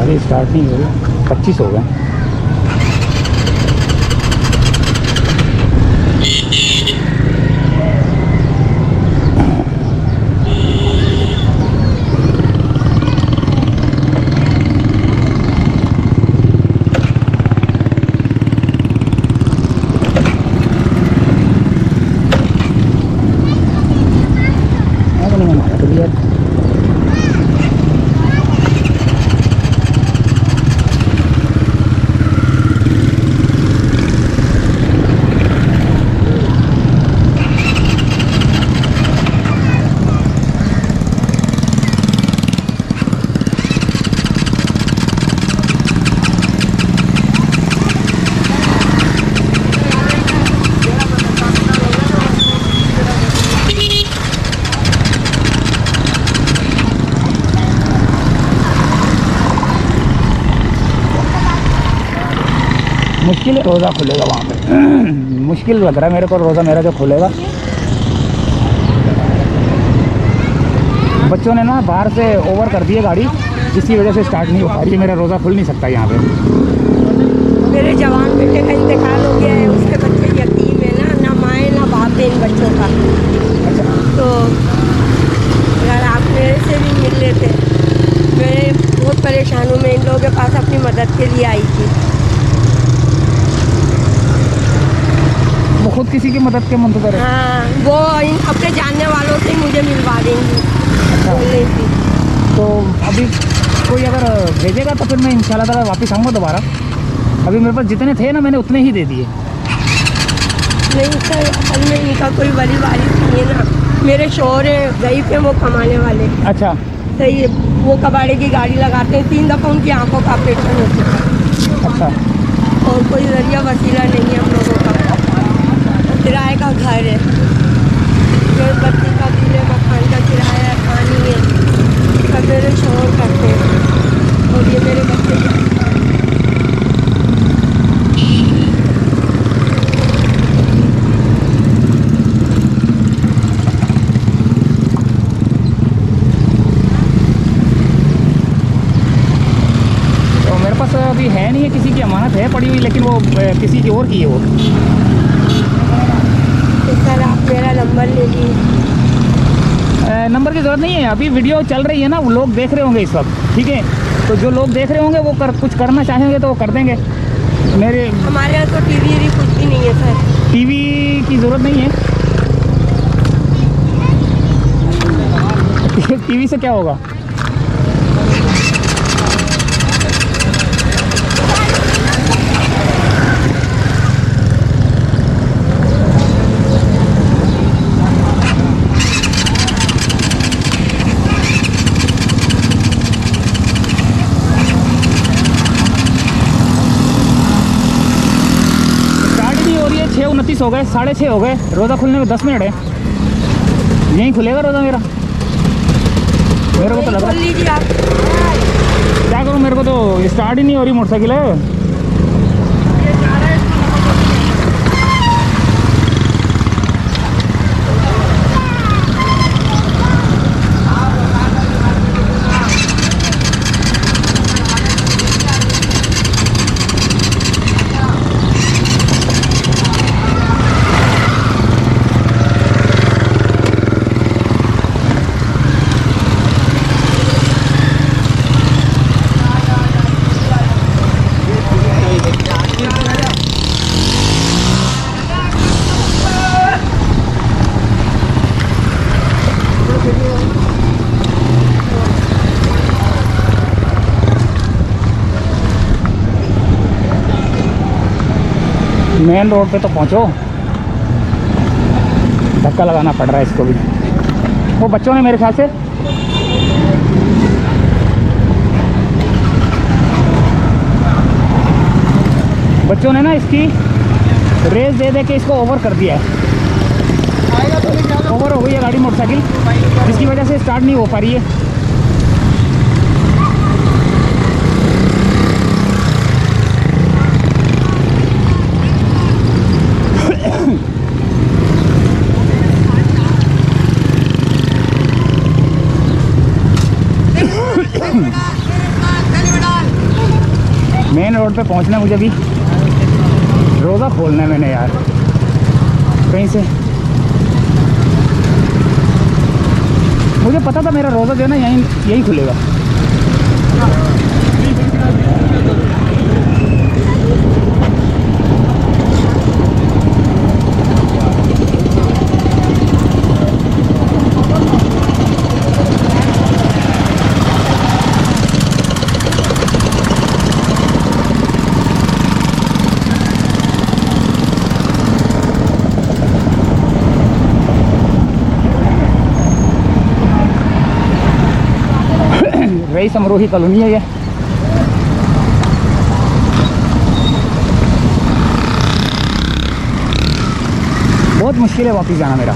अभी स्टार्ट नहीं हो रही, 25 हो गए। मुश्किल है रोज़ा खुलेगा वहाँ पे। मुश्किल लग रहा है मेरे को रोज़ा मेरा जो खुलेगा। बच्चों ने ना बाहर से ओवर कर दी है गाड़ी, जिसकी वजह से स्टार्ट नहीं हो पा रही है। मेरा रोज़ा खुल नहीं सकता यहाँ पे। मेरे जवान बेटे का इंतकाल हो गया है, उसके बच्चे यतीम है ना माएँ ना बाप है इन बच्चों का। अच्छा, तो अगर आप मेरे से भी मिल लेते, मैं बहुत परेशान हूँ। मैं इन लोगों के पास अपनी मदद के लिए आई थी। वो खुद किसी की मदद के मुंतज़र है। हाँ, वो इन अपने जानने वालों से ही मुझे मिलवा देंगी। अच्छा, बोल रही थी। तो अभी कोई अगर भेजेगा तो फिर मैं इंशाल्लाह ताला वापस आऊँगा दोबारा। अभी मेरे पास जितने थे ना मैंने उतने ही दे दिए। नहीं सर, असल में इनका कोई वली वारिस नहीं है ना। मेरे शौहर है, ज़ईफ़ है, वो कमाने वाले। अच्छा, सही है, वो कबाड़े की गाड़ी लगाते हैं। 3 दफ़ा उनकी आंखों का ऑपरेशन हो चुका है। अच्छा, और कोई जरिया वसीला नहीं है हम लोगों का। किराए का घर है, जो बत्ती का बिल है, मकान का किराया है, पानी है, सब मेरे शौहर करते हैं। और ये मेरे बच्चे तो मेरे पास अभी है नहीं है, किसी की अमानत है पड़ी हुई, लेकिन वो किसी की और की है वो। तो सर आप मेरा नंबर ले लीजिए। नंबर की ज़रूरत नहीं है, अभी वीडियो चल रही है ना, वो लोग देख रहे होंगे इस वक्त, ठीक है। तो जो लोग देख रहे होंगे वो कुछ करना चाहेंगे तो वो कर देंगे। मेरे हमारे यहाँ तो टीवी कुछ भी नहीं है सर। टीवी की ज़रूरत नहीं है। टीवी से क्या होगा? हो गए, 6:30 हो गए। रोज़ा खुलने में 10 मिनट है। यहीं खुलेगा रोज़ा मेरा, मेरे को तो लग रहा है। लीजिए आप। क्या करूँ, मेरे को तो स्टार्ट ही नहीं हो रही मोटरसाइकिल है। मेन रोड पे तो पहुंचो, धक्का लगाना पड़ रहा है इसको भी। वो बच्चों ने मेरे ख्याल से ना इसकी रेस दे दे के इसको ओवर कर दिया है। ओवर हो गई है गाड़ी, मोटरसाइकिल, जिसकी वजह से स्टार्ट नहीं हो पा रही है। रोड पे पहुंचना है मुझे भी। रोज़ा खोलना है मैंने यार कहीं से। मुझे पता था मेरा रोज़ा जो है ना यहीं खुलेगा। रईस अमरोही कॉलोनी है ये। बहुत मुश्किल है वापस जाना मेरा।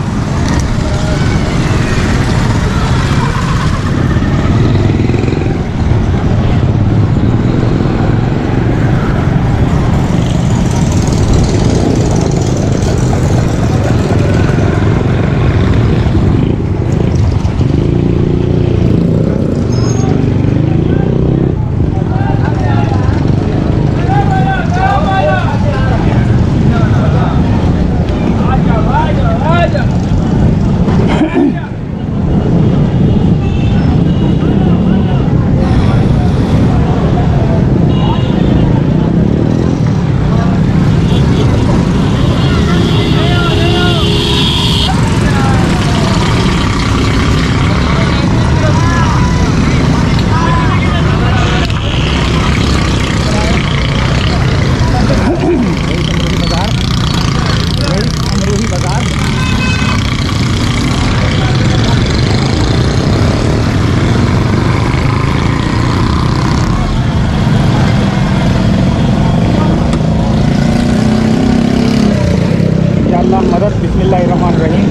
मदद बिस्मिल्लाहिर्रहमानिर्रहीम।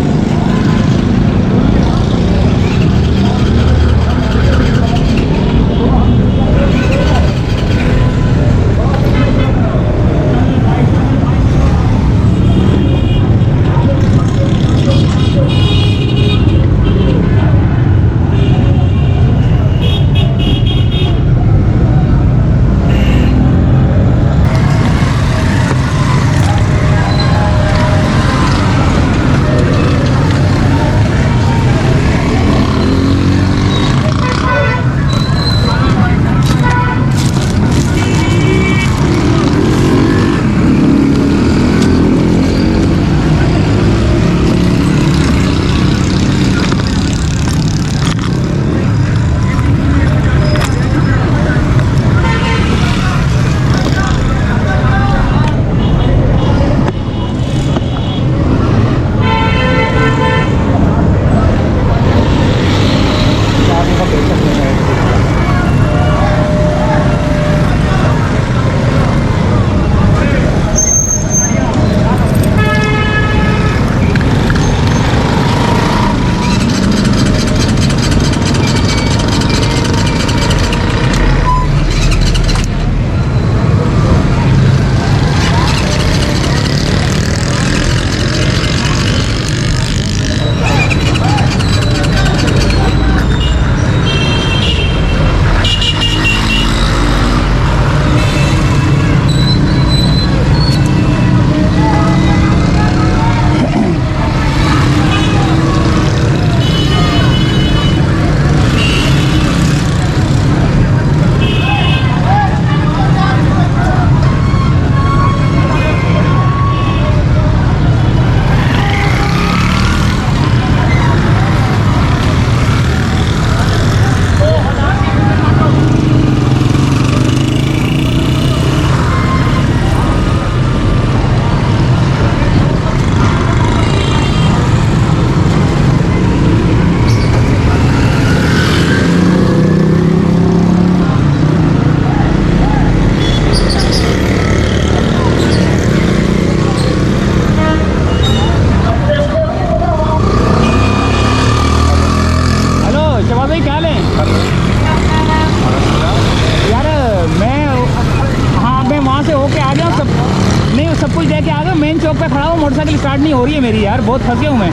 चौक पे खड़ा हूँ, मोटरसाइकिल स्टार्ट नहीं हो रही है मेरी यार, बहुत फंसे हूँ मैं।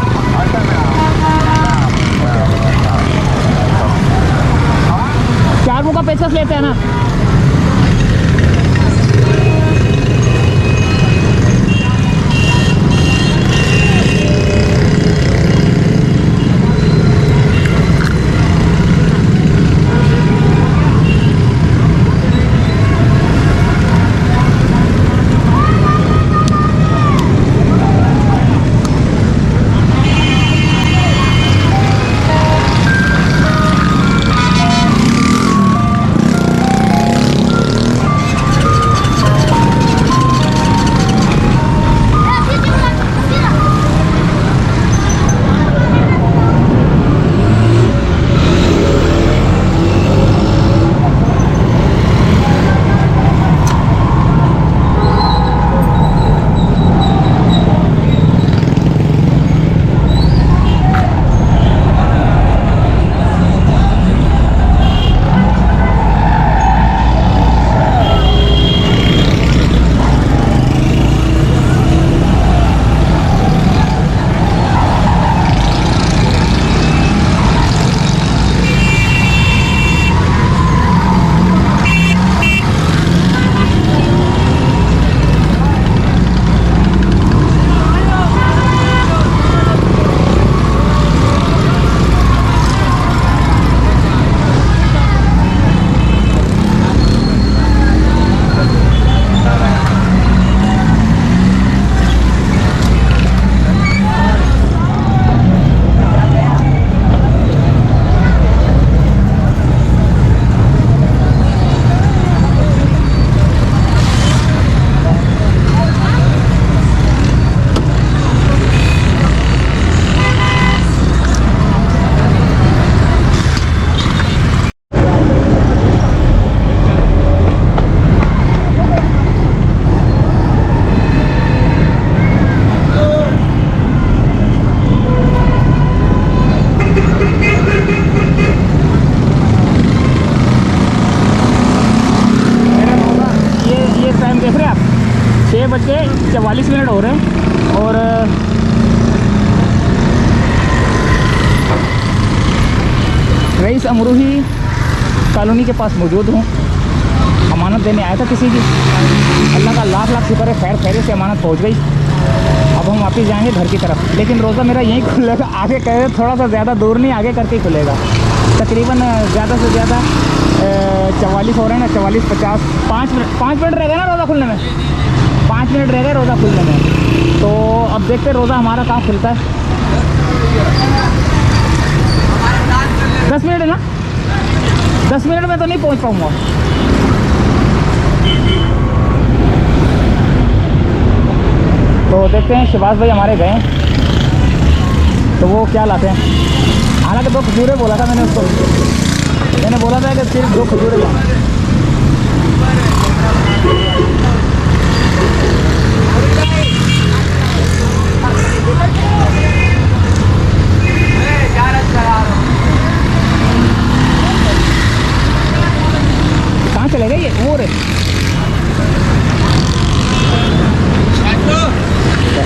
चार का पेचकस लेते हैं ना। रईस अमरूही कॉलोनी के पास मौजूद हूँ। अमानत देने आया था किसी की, अल्लाह का लाख लाख शुक्र है, खैर खैरियत से अमानत पहुँच गई। अब हम वापस जाएंगे घर की तरफ, लेकिन रोज़ा मेरा यहीं खुलेगा। आगे कह रहे थोड़ा सा ज़्यादा दूर नहीं, आगे करके ही खुलेगा। तकरीबन ज़्यादा से ज़्यादा 44 हो रहे हैं ना, 44 50 5 मिनट रह गए ना रोज़ा खुलने में, 5 मिनट रह गए रोज़ा खुलने में। तो अब देखते रोज़ा हमारा कहाँ खुलता है। 10 मिनट है ना, 10 मिनट में तो नहीं पहुँच पाऊँगा। तो देखते हैं शहबाज भाई हमारे गए, तो वो क्या लाते हैं। हालांकि 2 खजूरें बोला था मैंने उसको, मैंने बोला था कि सिर्फ 2 खजूरें लाना। कहाँ चले गए ये, वो रे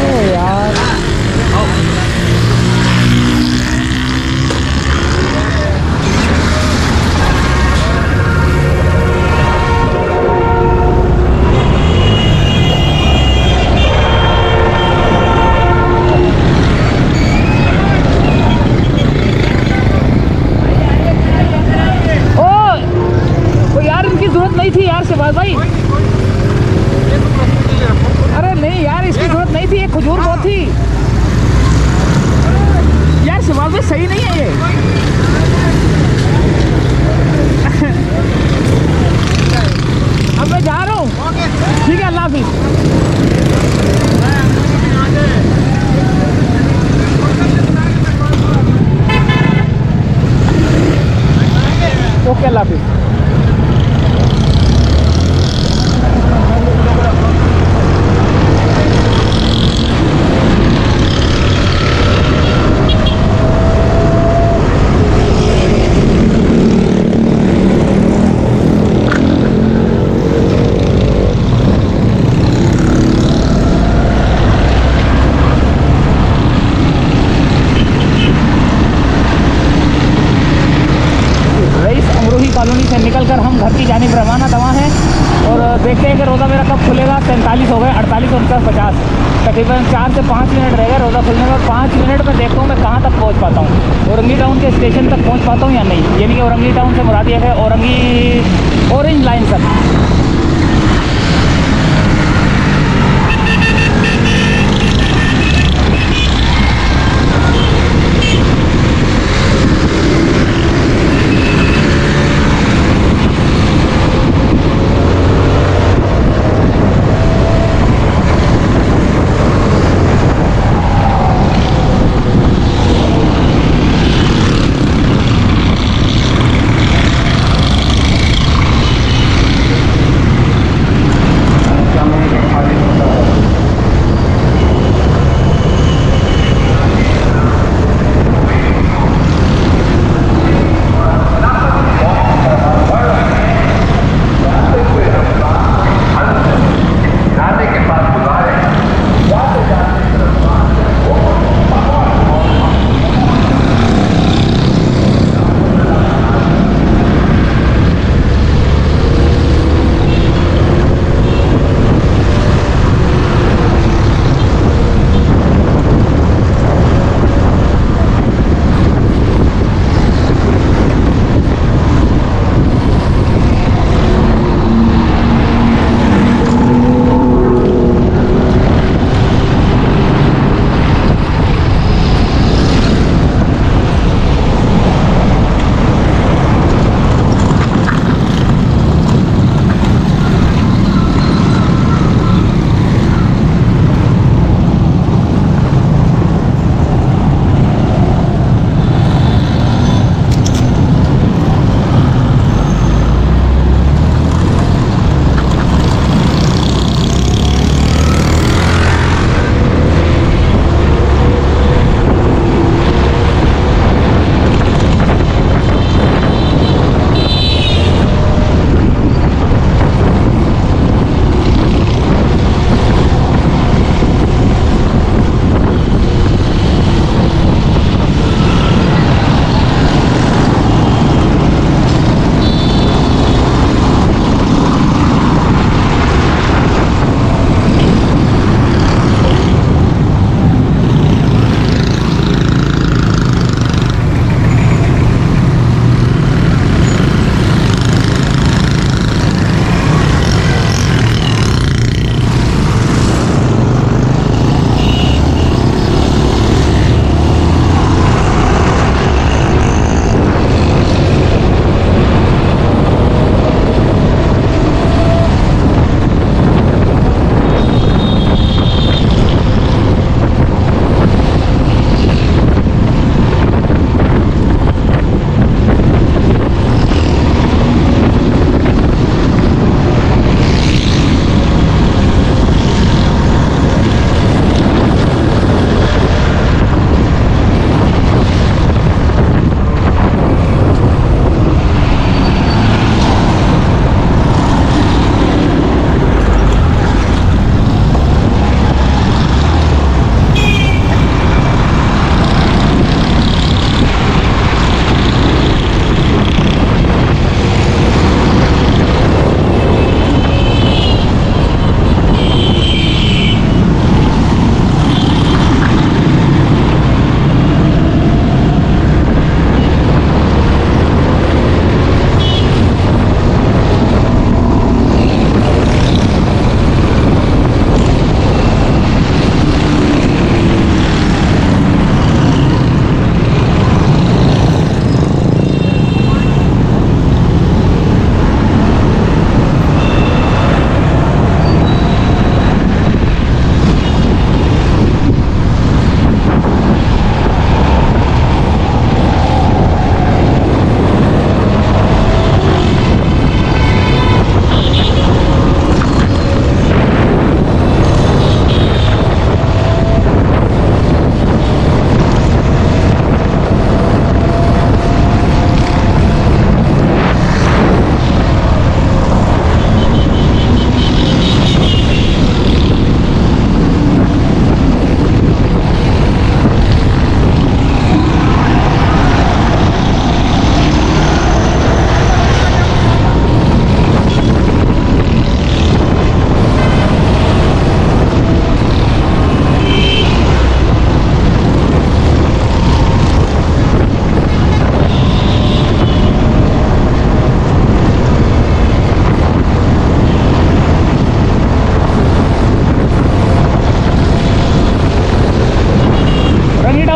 यार। ओ यार, इनकी जरूरत नहीं थी यार शहबाज भाई। अरे नहीं यार, इसकी जरूरत नहीं थी, ये खजूर बहुत थी यार। शहबाज भाई सही नहीं है ये। अब मैं जा रहा हूँ, ठीक है, अल्लाह हाफिज़। ओके, अल्लाह हाफिज़। कॉलोनी से निकलकर हम घर की जानिब रवाना दवा हैं और देखते हैं कि रोज़ा मेरा कब खुलेगा। 43 हो गए, 48 49 50, तकरीबन 4 से 5 मिनट रह गए रोज़ा खुलने में। 5 मिनट में देखता हूँ मैं कहाँ तक पहुँच पाता हूँ, औरंगी टाउन के स्टेशन तक पहुँच पाता हूँ या नहीं। यानी कि औरंगी टाउन से मुराद ये है औरंगी ऑरेंज लाइन तक।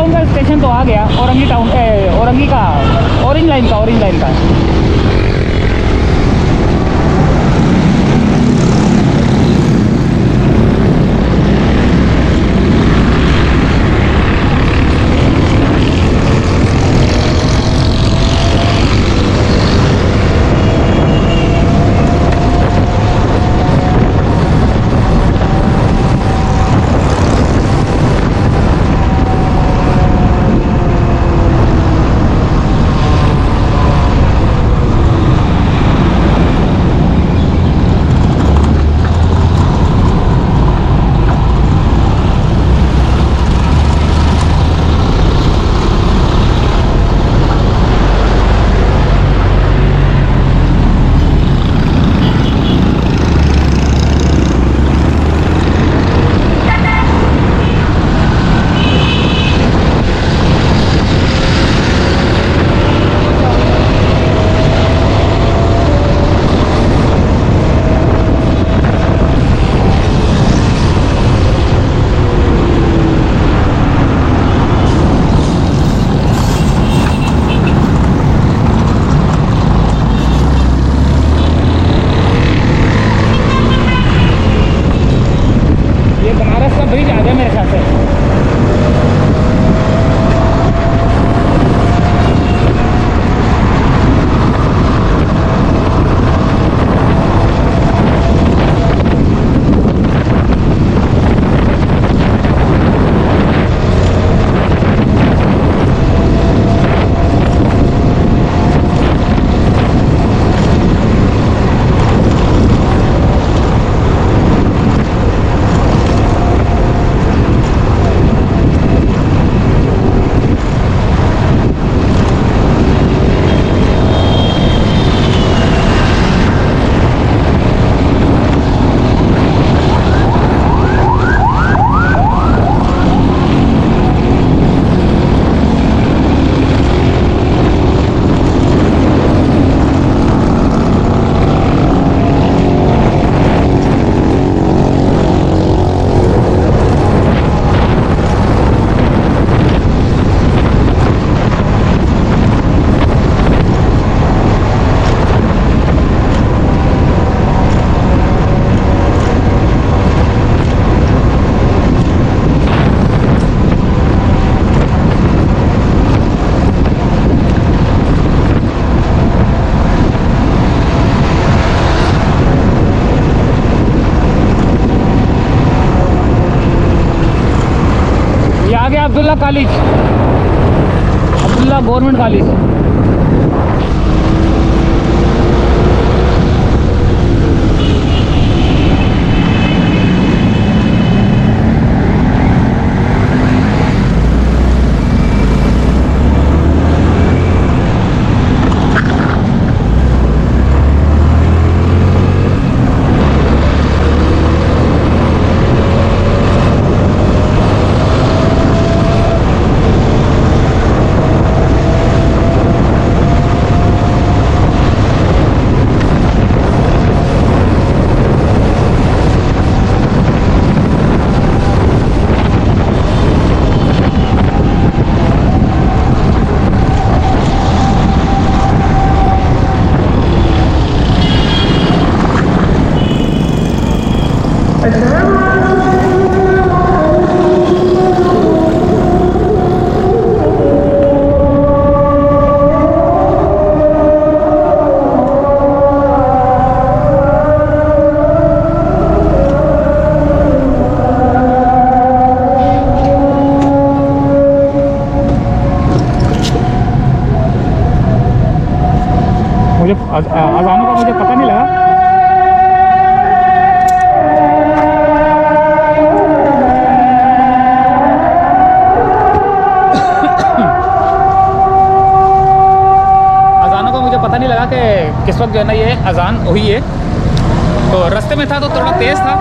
टाउन का स्टेशन तो आ गया, औरंगी टाउन औरंगी का ऑरेंज लाइन का ब्रिज आ गया मेरे ख्याल से। Abdullah college, Abdullah government college. मुझे अजानों का मुझे पता नहीं लगा। अजानों का मुझे पता नहीं लगा कि किस वक्त जो है ना ये अजान हुई है। तो रास्ते में था तो थोड़ा तेज़ था।